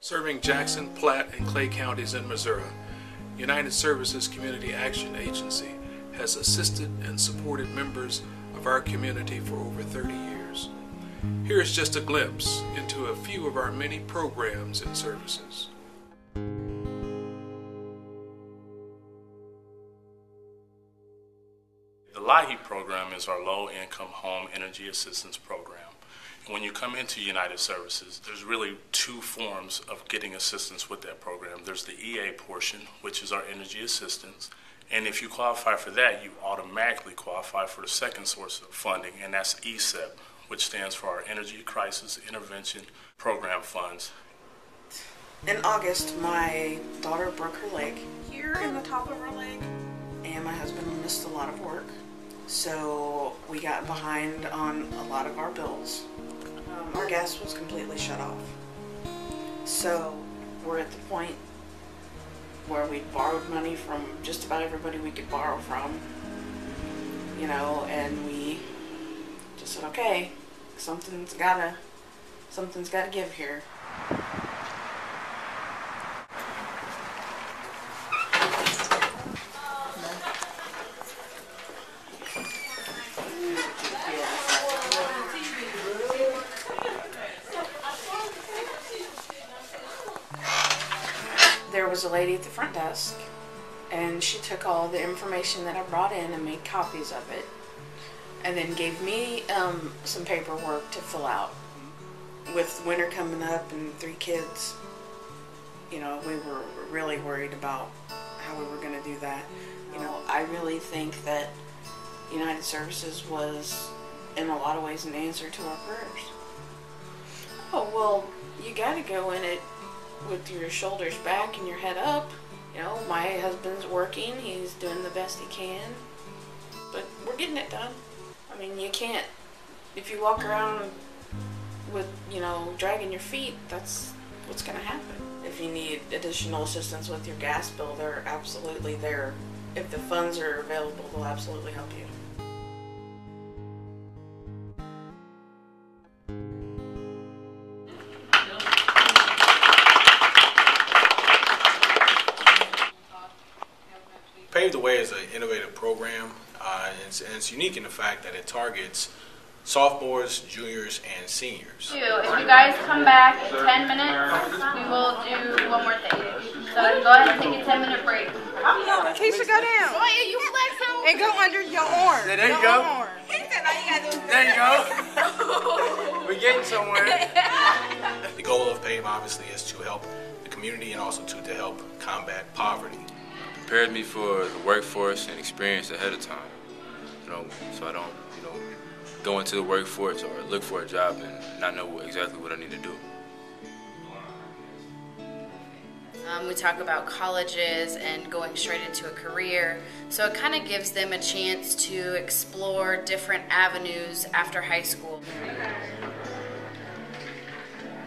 Serving Jackson, Platte, and Clay counties in Missouri, United Services Community Action Agency has assisted and supported members of our community for over 30 years. Here is just a glimpse into a few of our many programs and services. The LIHEAP program is our low-income home energy assistance program. When you come into United Services, there's really two forms of getting assistance with that program. There's the EA portion, which is our energy assistance, and if you qualify for that, you automatically qualify for the second source of funding, and that's ESIP, which stands for our Energy Crisis Intervention Program Funds. In August, my daughter broke her leg here in the top of her leg, and my husband missed a lot of work, so we got behind on a lot of our bills. Our gas was completely shut off. So we're at the point where we borrowed money from just about everybody we could borrow from, you know, and we just said, okay, something's gotta give here. There was a lady at the front desk, and she took all the information that I brought in and made copies of it, and then gave me some paperwork to fill out. With winter coming up and 3 kids, you know, we were really worried about how we were going to do that. You know, I really think that United Services was, in a lot of ways, an answer to our prayers. Oh, well, you got to go in it with your shoulders back and your head up. You know, my husband's working, he's doing the best he can, but we're getting it done. I mean, you can't, if you walk around with, you know, dragging your feet, that's what's going to happen. If you need additional assistance with your gas bill, they're absolutely there. If the funds are available, they'll absolutely help you. Pave the Way is an innovative program, and it's unique in the fact that it targets sophomores, juniors, and seniors. If you guys come back in 10 minutes, we will do one more thing. So go ahead and take a 10-minute break. Keisha, go down. Go ahead, you flex on. And go under your arm. There you go. There you go. We're getting somewhere. The goal of PAVE obviously is to help the community and also to help combat poverty. Prepared me for the workforce and experience ahead of time, you know, so I don't, you know, go into the workforce or look for a job and not know exactly what I need to do. We talk about colleges and going straight into a career, so it kind of gives them a chance to explore different avenues after high school.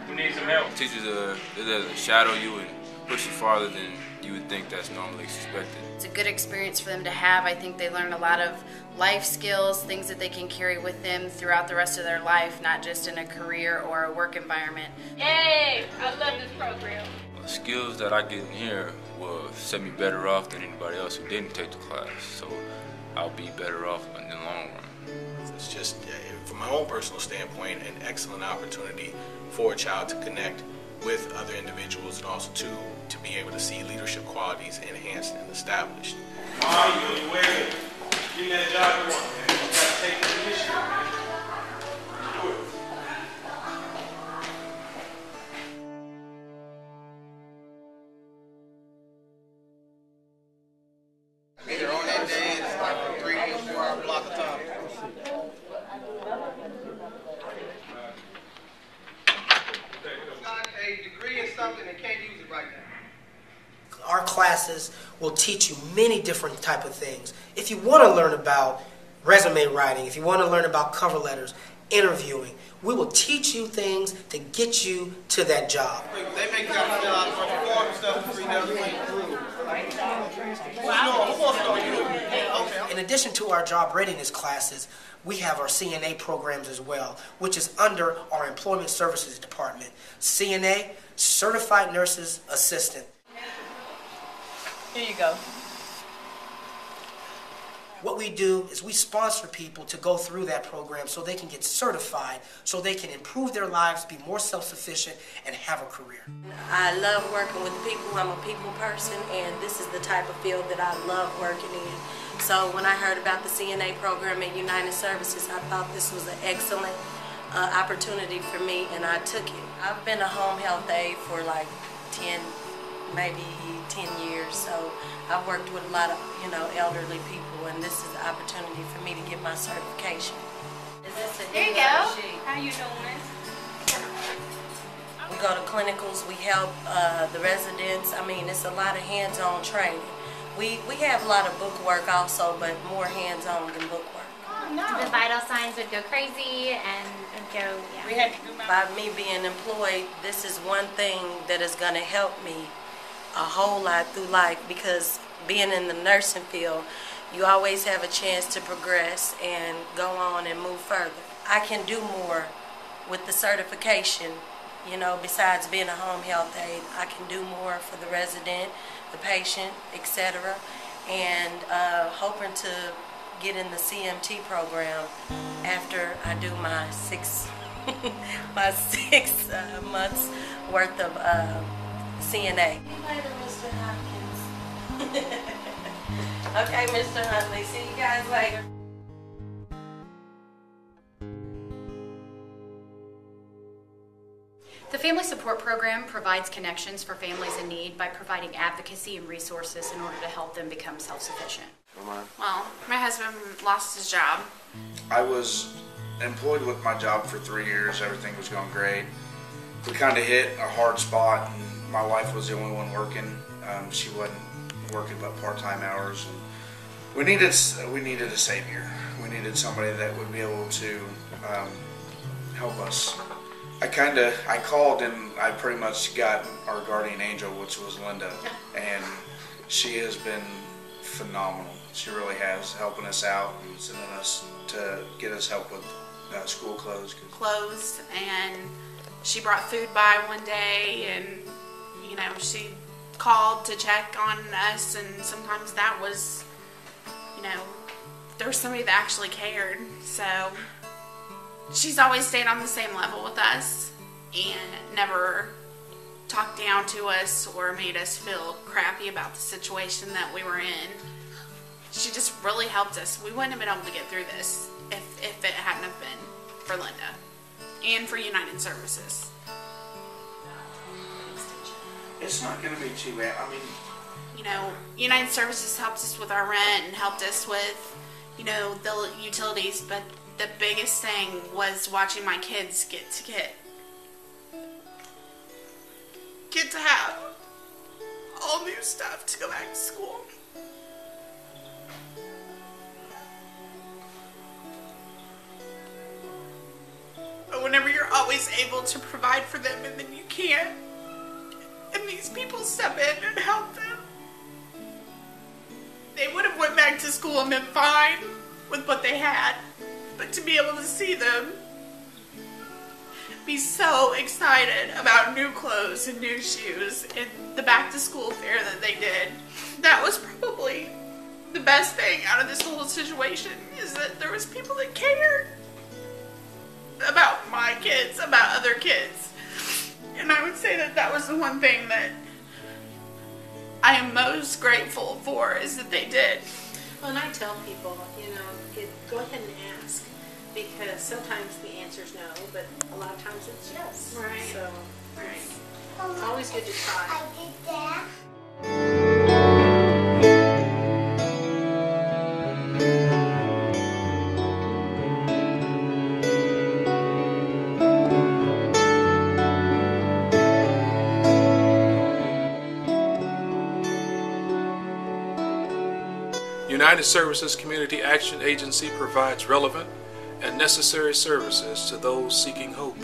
We need some help. Teachers are there to shadow you and push you farther than you would think that's normally expected. It's a good experience for them to have. I think they learn a lot of life skills, things that they can carry with them throughout the rest of their life, not just in a career or a work environment. Hey, I love this program. The skills that I get in here will set me better off than anybody else who didn't take the class, so I'll be better off in the long run. It's just, from my own personal standpoint, an excellent opportunity for a child to connect with other individuals and also to be able to see leadership qualities enhanced and established. Oh, you wear it. Give me that job you want, man. You gotta take the initiative, man. Do it. Either on that day, it's like a 3 or 4 hour block of time. A degree in something and can't use it right now. Our classes will teach you many different type of things. If you want to learn about resume writing, if you want to learn about cover letters, interviewing, we will teach you things to get you to that job. They make you fill out a bunch of forms and stuff before you never think through. Who wants to know you? Okay. in addition to our job readiness classes, we have our CNA programs as well, which is under our Employment Services Department. CNA, Certified Nurses Assistant. Here you go. What we do is we sponsor people to go through that program so they can get certified, so they can improve their lives, be more self-sufficient, and have a career. I love working with people. I'm a people person, and this is the type of field that I love working in. So when I heard about the CNA program at United Services, I thought this was an excellent opportunity for me, and I took it. I've been a home health aide for like 10 years, so I've worked with a lot of, elderly people, and this is an opportunity for me to get my certification. There you go. How you doing? We go to clinicals, we help the residents. I mean, it's a lot of hands-on training. We have a lot of book work also, but more hands-on than book work. Oh, no. The vital signs would go crazy and go, yeah. We had to do by me being employed, this is one thing that is going to help me a whole lot through life, because being in the nursing field, you always have a chance to progress and go on and move further. I can do more with the certification, besides being a home health aide. I can do more for the resident, the patient, etc. And hoping to get in the CMT program after I do my 6 months worth of CNA. Later, Mr. Hopkins. Okay, Mr. Huntley. See you guys later. The Family Support Program provides connections for families in need by providing advocacy and resources in order to help them become self-sufficient. Well, my husband lost his job. I was employed with my job for 3 years. Everything was going great. We kind of hit a hard spot, and my wife was the only one working. She wasn't working but part-time hours. And we needed a savior. We needed somebody that would be able to help us. I called and I pretty much got our guardian angel, which was Linda, and she has been phenomenal. She really has, helping us out and sending us to get us help with school clothes. And she brought food by one day, and she called to check on us, and sometimes that was, there was somebody that actually cared. So she's always stayed on the same level with us and never talked down to us or made us feel crappy about the situation that we were in. She just really helped us. We wouldn't have been able to get through this if it hadn't have been for Linda and for United Services. It's not going to be too bad. I mean, United Services helped us with our rent and helped us with, the utilities, but the biggest thing was watching my kids get to have all new stuff to go back to school. But whenever you're always able to provide for them and then you can't, and these people step in and help them, they would have went back to school and been fine with what they had. But to be able to see them be so excited about new clothes and new shoes and the back to school fair that they did, that was probably the best thing out of this whole situation, is that there was people that cared about my kids, about other kids. And I would say that that was the one thing that I am most grateful for, is that they did. Well, and I tell people, go ahead and ask, because sometimes the answer is no, but a lot of times it's yes. Right. So it's always good to try. I did that. United Services Community Action Agency provides relevant and necessary services to those seeking hope.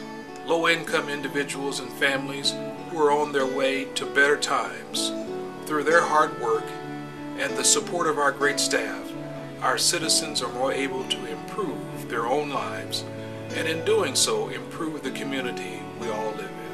Low-income individuals and families who are on their way to better times through their hard work and the support of our great staff. our citizens are more able to improve their own lives, and in doing so, improve the community we all live in.